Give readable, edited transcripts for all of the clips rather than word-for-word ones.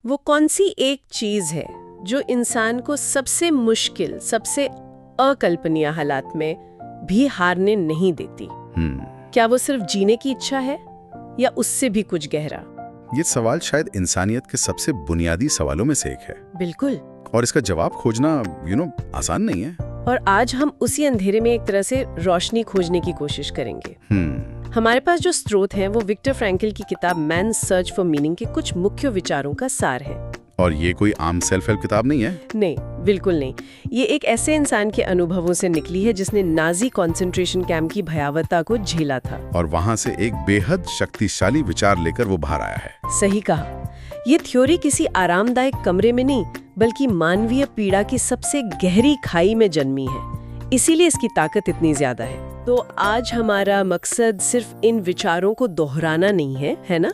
वो कौन सी एक चीज है जो इंसान को सबसे मुश्किल, सबसे अकल्पनीय हालात में भी हारने नहीं देती? क्या वो सिर्फ जीने की इच्छा है या उससे भी कुछ गहरा? ये सवाल शायद इंसानियत के सबसे बुनियादी सवालों में से एक है। बिल्कुल। और इसका जवाब खोजना आसान नहीं है। और आज हम उसी अंधेरे में एक तरह से रोशनी खोजने की कोशिश करेंगे। हमारे पास जो स्रोत हैं वो विक्टर फ्रैंकल की किताब मैन सर्च फॉर मीनिंग के कुछ मुख्य विचारों का सार है। और ये कोई आम सेल्फ हेल्प किताब नहीं है? नहीं, बिल्कुल नहीं। ये एक ऐसे इंसान के अनुभवों से निकली है जिसने नाजी कंसंट्रेशन कैंप की भयावहता को झेला था और वहाँ से एक बेहद शक्तिशाली विचार लेकर वो बाहर आया है। सही कहा। ये थ्योरी किसी आरामदायक कमरे में नहीं बल्कि मानवीय पीड़ा की सबसे गहरी खाई में जन्मी है, इसीलिए इसकी ताकत इतनी ज्यादा है। तो आज हमारा मकसद सिर्फ इन विचारों को दोहराना नहीं है, है ना?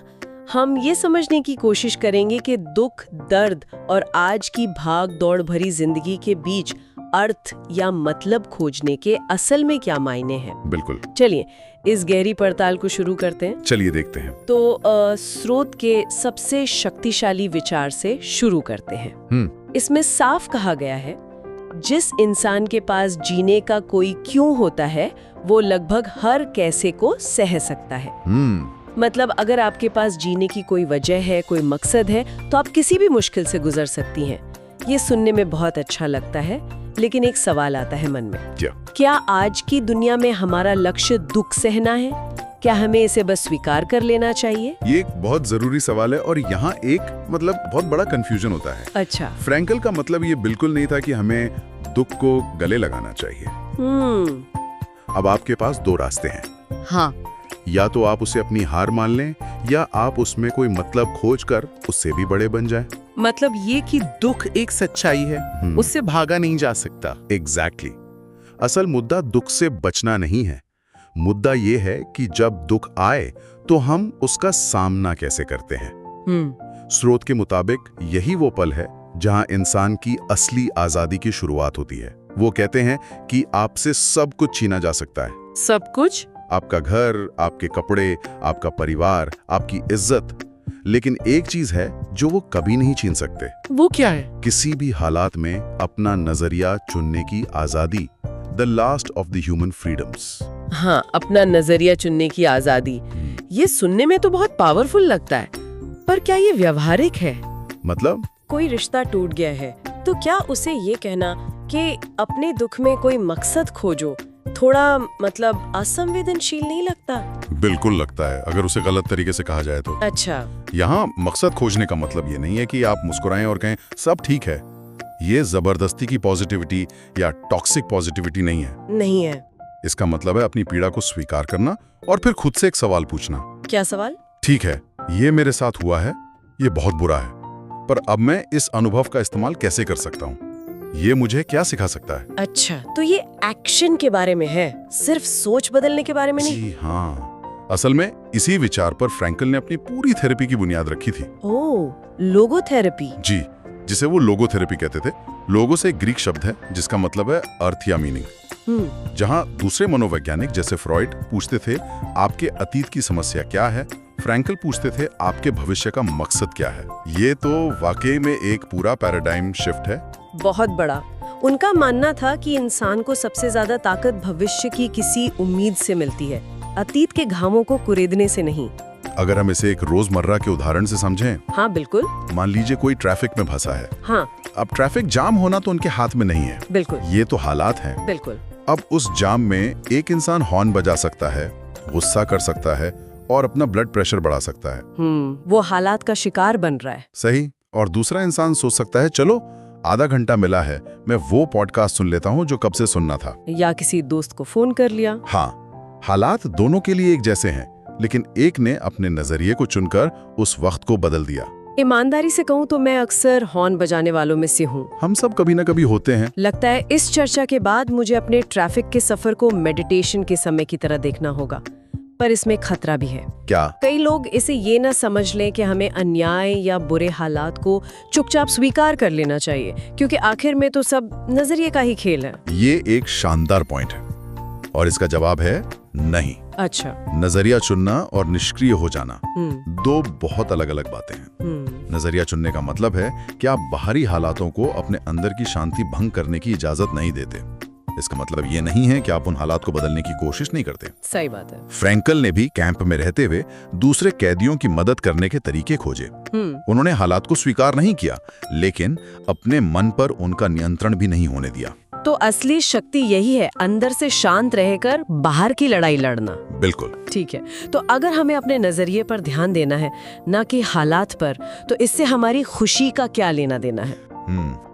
हम ये समझने की कोशिश करेंगे कि दुख, दर्द और आज की भाग दौड़ भरी जिंदगी के बीच अर्थ या मतलब खोजने के असल में क्या मायने हैं। बिल्कुल। चलिए इस गहरी पड़ताल को शुरू करते हैं। चलिए देखते हैं। तो स्रोत के सबसे शक्तिशाली विचार से शुरू करते हैं। इसमें साफ कहा गया है, जिस इंसान के पास जीने का कोई क्यों होता है वो लगभग हर कैसे को सह सकता है। मतलब अगर आपके पास जीने की कोई वजह है, कोई मकसद है, तो आप किसी भी मुश्किल से गुजर सकती हैं। ये सुनने में बहुत अच्छा लगता है, लेकिन एक सवाल आता है मन में। क्या आज की दुनिया में हमारा लक्ष्य दुख सहना है? क्या हमें इसे बस स्वीकार कर लेना चाहिए? ये एक बहुत जरूरी सवाल है और यहाँ एक बहुत बड़ा कंफ्यूजन होता है। अच्छा। फ्रैंकल का मतलब ये बिल्कुल नहीं था कि हमें दुख को गले लगाना चाहिए। अब आपके पास दो रास्ते हैं। हाँ। या तो आप उसे अपनी हार मान लें या आप उसमें कोई मतलब खोजकर उससे भी बड़े बन जाएं। मतलब ये कि दुख एक सच्चाई है, उससे भागा नहीं जा सकता। एग्जैक्टली। असल मुद्दा दुख से बचना नहीं है। मुद्दा ये है कि जब दुख आए तो हम उसका सामना कैसे करते हैं। स्रोत के मुताबिक यही वो पल है जहां इंसान की असली आजादी की शुरुआत होती है। वो कहते हैं कि आपसे सब कुछ छीना जा सकता है। सब कुछ? आपका घर, आपके कपड़े, आपका परिवार, आपकी इज्जत, लेकिन एक चीज है जो वो कभी नहीं छीन सकते। वो क्या है? किसी भी हालात में अपना नजरिया चुनने की आजादी। The last of the human freedoms. हाँ, अपना नजरिया चुनने की आजादी। ये सुनने में तो बहुत पावरफुल लगता है, पर क्या ये व्यवहारिक है? मतलब कोई रिश्ता टूट गया है तो क्या उसे ये कहना कि अपने दुख में कोई मकसद खोजो थोड़ा असंवेदनशील नहीं लगता? बिल्कुल लगता है, अगर उसे गलत तरीके से कहा जाए तो। अच्छा। यहाँ मकसद खोजने का मतलब ये नहीं है कि आप मुस्कुराएं और कहें सब ठीक है। ये जबरदस्ती की पॉजिटिविटी या टॉक्सिक पॉजिटिविटी नहीं है। नहीं है। इसका मतलब है अपनी पीड़ा को स्वीकार करना और फिर खुद से एक सवाल पूछना। क्या सवाल? ठीक है, ये मेरे साथ हुआ है, ये बहुत बुरा है, पर अब मैं इस अनुभव का इस्तेमाल कैसे कर सकता हूँ? ये मुझे क्या सिखा सकता है? अच्छा, तो ये एक्शन के बारे में है, सिर्फ सोच बदलने के बारे में नहीं? जी हाँ, असल में इसी विचार पर फ्रैंकल ने अपनी पूरी थेरेपी की बुनियाद रखी थी। ओह, लोगोथेरेपी। जी, जिसे वो लोगोथेरेपी कहते थे। लोगो से एक ग्रीक शब्द है जिसका मतलब है अर्थ या मीनिंग। जहाँ दूसरे मनोवैज्ञानिक जैसे फ्रॉइड पूछते थे आपके अतीत की समस्या क्या है, फ्रैंकल पूछते थे आपके भविष्य का मकसद क्या है। ये तो वाकई में एक पूरा पैराडाइम शिफ्ट है। बहुत बड़ा। उनका मानना था कि इंसान को सबसे ज्यादा ताकत भविष्य की किसी उम्मीद से मिलती है, अतीत के घावों को कुरेदने से नहीं। अगर हम इसे एक रोजमर्रा के उदाहरण से समझें। हाँ बिल्कुल। मान लीजिए कोई ट्रैफिक में फंसा है। हाँ। अब ट्रैफिक जाम होना तो उनके हाथ में नहीं है। बिल्कुल। ये तो हालात हैं। बिल्कुल। अब उस जाम में एक इंसान हॉर्न बजा सकता है, गुस्सा कर सकता है और अपना ब्लड प्रेशर बढ़ा सकता है। वो हालात का शिकार बन रहा है। सही। और दूसरा इंसान सोच सकता है चलो आधा घंटा मिला है, मैं वो पॉडकास्ट सुन लेता हूँ जो कब से सुनना था। या किसी दोस्त को फोन कर लिया। हाँ, हालात दोनों के लिए एक जैसे हैं, लेकिन एक ने अपने नजरिए को चुनकर उस वक्त को बदल दिया। ईमानदारी से कहूँ तो मैं अक्सर हॉर्न बजाने वालों में से हूँ। हम सब कभी ना कभी होते हैं। लगता है इस चर्चा के बाद मुझे अपने ट्रैफिक के सफर को मेडिटेशन के समय की तरह देखना होगा, पर इसमें खतरा भी है। क्या? कई लोग इसे ये न समझ लें कि हमें अन्याय या बुरे हालात को चुपचाप स्वीकार कर लेना चाहिए, क्योंकि आखिर में तो सब नजरिए का ही खेल है। ये एक शानदार पॉइंट है और इसका जवाब है नहीं। अच्छा। नजरिया चुनना और निष्क्रिय हो जाना दो बहुत अलग अलग बातें हैं। नजरिया चुनने का मतलब है कि आप बाहरी हालातों को अपने अंदर की शांति भंग करने की इजाजत नहीं देते। इसका मतलब ये नहीं है कि आप उन हालात को बदलने की कोशिश नहीं करते। सही बात है। फ्रैंकल ने भी कैंप में रहते हुए दूसरे कैदियों की मदद करने के तरीके खोजे। उन्होंने हालात को स्वीकार नहीं किया, लेकिन अपने मन पर उनका नियंत्रण भी नहीं होने दिया। तो असली शक्ति यही है, अंदर से शांत रहकर बाहर की लड़ाई लड़ना। बिल्कुल ठीक है। तो अगर हमें अपने नजरिए पर ध्यान देना है, ना कि हालात पर, तो इससे हमारी खुशी का क्या लेना देना है?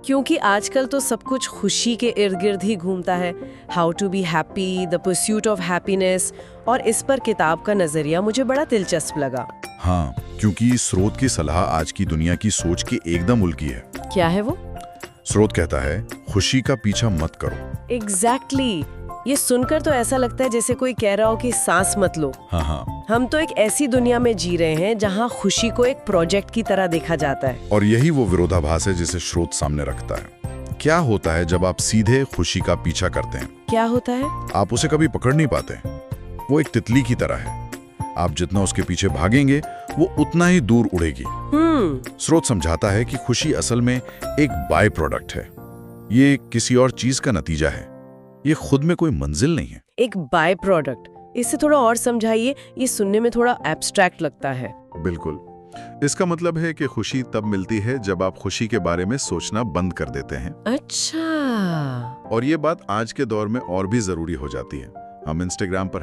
क्योंकि आजकल तो सब कुछ खुशी के इर्द गिर्द ही घूमता है। How to be happy, the pursuit of happiness, और इस पर किताब का नजरिया मुझे बड़ा दिलचस्प लगा। हाँ, क्योंकि स्रोत की सलाह आज की दुनिया की सोच के एकदम उल्टी है। क्या है वो? स्रोत कहता है, खुशी का पीछा मत करो। एग्जैक्टली। ये सुनकर तो ऐसा लगता है जैसे कोई कह रहा हो कि सांस मत लो। हाँ। हम तो एक ऐसी दुनिया में जी रहे हैं जहाँ खुशी को एक प्रोजेक्ट की तरह देखा जाता है। और यही वो विरोधाभास है जिसे स्रोत सामने रखता है। क्या होता है जब आप सीधे खुशी का पीछा करते हैं? क्या होता है? आप उसे कभी पकड़ नहीं पाते। वो एक तितली की तरह है, आप जितना उसके पीछे भागेंगे वो उतना ही दूर उड़ेगी। स्रोत समझाता है कि खुशी असल में एक बाय प्रोडक्ट है, ये किसी और चीज का नतीजा है, ये खुद में कोई मंजिल नहीं है। एक बाय प्रोडक्ट, इससे थोड़ा और समझाइए, ये सुनने में थोड़ा एब्स्ट्रैक्ट लगता है। बिल्कुल, इसका मतलब है कि खुशी तब मिलती है जब आप खुशी के बारे में सोचना बंद कर देते हैं। अच्छा। और ये बात आज के दौर में और भी जरूरी हो जाती है। हम इंस्टाग्राम पर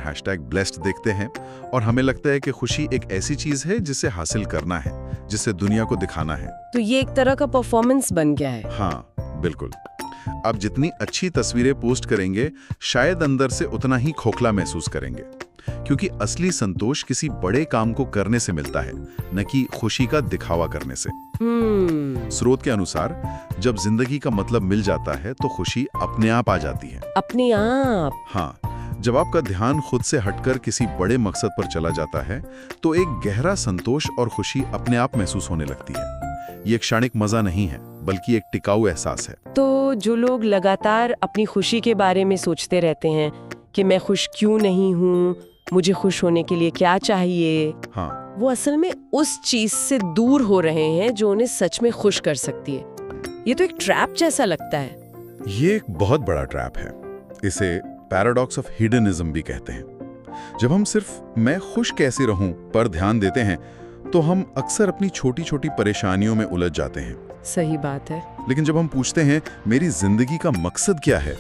#blessed देखते हैं और हमें लगता है कि खुशी एक ऐसी चीज है जिसे हासिल करना है, जिसे दुनिया को दिखाना है। तो ये एक तरह का परफॉर्मेंस बन गया है। हाँ बिल्कुल। आप जितनी अच्छी तस्वीरें पोस्ट करेंगे, शायद अंदर से उतना ही खोखला महसूस करेंगे, क्योंकि असली संतोष किसी बड़े काम को करने से मिलता है, न कि खुशी का दिखावा करने से। स्रोत के अनुसार जब जिंदगी का मतलब मिल जाता है तो खुशी अपने आप आ जाती है। अपने आप? हाँ, जब आपका ध्यान खुद से हटकर किसी बड़े मकसद पर चला जाता है तो एक गहरा संतोष और खुशी अपने आप महसूस होने लगती है। ये एक क्षणिक मजा नहीं है, बल्कि एक टिकाऊ एहसास है। तो जो लोग लगातार अपनी खुशी के बारे में सोचते रहते हैं कि मैं खुश क्यों नहीं हूँ, मुझे खुश होने के लिए क्या चाहिए, हाँ, वो असल में उस चीज से दूर हो रहे हैं जो उन्हें सच में खुश कर सकती है। ये तो एक ट्रैप जैसा लगता है। ये एक बहुत बड़ा ट्रैप है। इसे पैराडॉक्स ऑफ हिडनिज्म भी कहते हैं। जब हम सिर्फ मैं खुश कैसे रहूं पर ध्यान देते हैं तो हम अक्सर अपनी छोटी छोटी परेशानियों में उलझ जाते हैं। सही बात है। लेकिन जब हम पूछते हैं मेरी जिंदगी का मकसद क्या है,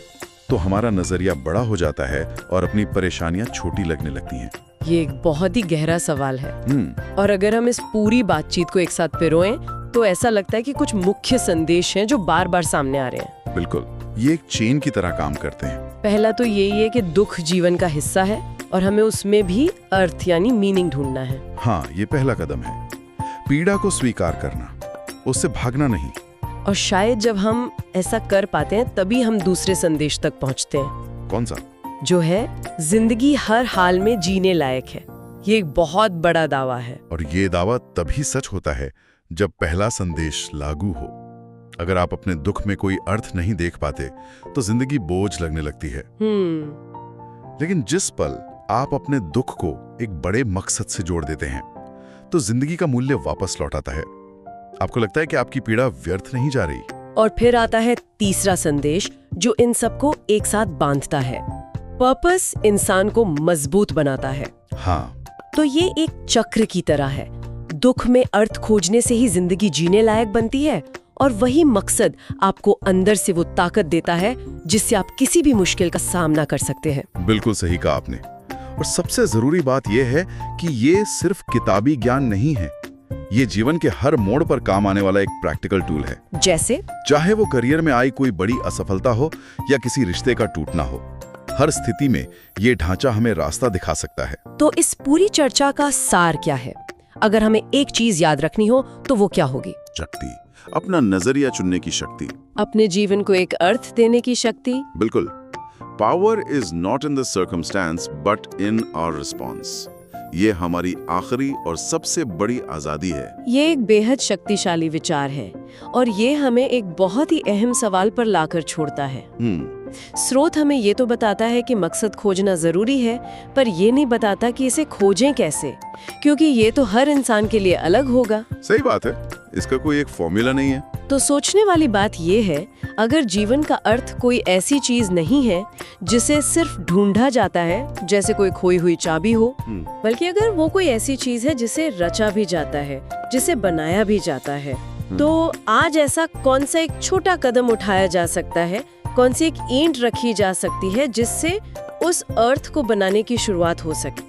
तो हमारा नजरिया बड़ा हो जाता है और अपनी परेशानियां छोटी लगने लगती हैं। ये एक बहुत ही गहरा सवाल है। और अगर हम इस पूरी बातचीत को एक साथ पिरोएं तो ऐसा लगता है कि कुछ मुख्य संदेश हैं जो बार बार सामने आ रहे हैं। बिल्कुल, ये एक चेन की तरह काम करते हैं। पहला तो यही है कि दुख जीवन का हिस्सा है और हमें उसमें भी अर्थ यानी मीनिंग ढूंढना है। हाँ, ये पहला कदम है, पीड़ा को स्वीकार करना, उससे भागना नहीं। और शायद जब हम ऐसा कर पाते हैं तभी हम दूसरे संदेश तक पहुंचते हैं। कौन सा? जो है जिंदगी हर हाल में जीने लायक है। ये एक बहुत बड़ा दावा है। और ये दावा तभी सच होता है जब पहला संदेश लागू हो। अगर आप अपने दुख में कोई अर्थ नहीं देख पाते तो जिंदगी बोझ लगने लगती है। लेकिन जिस पल आप अपने दुख को एक बड़े मकसद से जोड़ देते हैं तो जिंदगी का मूल्य वापस लौट आता है। आपको लगता है कि आपकी पीड़ा व्यर्थ नहीं जा रही। और फिर आता है तीसरा संदेश जो इन सबको एक साथ बांधता है। पर्पस इंसान को मजबूत बनाता है। हाँ, तो ये एक चक्र की तरह है। दुख में अर्थ खोजने से ही जिंदगी जीने लायक बनती है और वही मकसद आपको अंदर से वो ताकत देता है जिससे आप किसी भी मुश्किल का सामना कर सकते हैं। बिल्कुल सही कहा आपने। और सबसे जरूरी बात यह है कि ये सिर्फ किताबी ज्ञान नहीं है, ये जीवन के हर मोड़ पर काम आने वाला एक प्रैक्टिकल टूल है। जैसे चाहे वो करियर में आई कोई बड़ी असफलता हो या किसी रिश्ते का टूटना हो, हर स्थिति में ये ढांचा हमें रास्ता दिखा सकता है। तो इस पूरी चर्चा का सार क्या है? अगर हमें एक चीज याद रखनी हो तो वो क्या होगी? शक्ति, अपना नजरिया चुनने की शक्ति, अपने जीवन को एक अर्थ देने की शक्ति। बिल्कुल। Power is not in the circumstance but in our response. ये हमारी आखिरी और सबसे बड़ी आजादी है। ये एक बेहद शक्तिशाली विचार है और ये हमें एक बहुत ही अहम सवाल पर लाकर छोड़ता है। स्रोत हमें ये तो बताता है कि मकसद खोजना जरूरी है, पर ये नहीं बताता कि इसे खोजें कैसे, क्योंकि ये तो हर इंसान के लिए अलग होगा। सही बात है, इसका कोई एक फॉर्मूला नहीं है। तो सोचने वाली बात ये है, अगर जीवन का अर्थ कोई ऐसी चीज नहीं है जिसे सिर्फ ढूंढा जाता है, जैसे कोई खोई हुई चाबी हो, बल्कि अगर वो कोई ऐसी चीज है जिसे रचा भी जाता है, जिसे बनाया भी जाता है, तो आज ऐसा कौन सा एक छोटा कदम उठाया जा सकता है, कौन सी एक ईंट रखी जा सकती है जिससे उस अर्थ को बनाने की शुरुआत हो सके।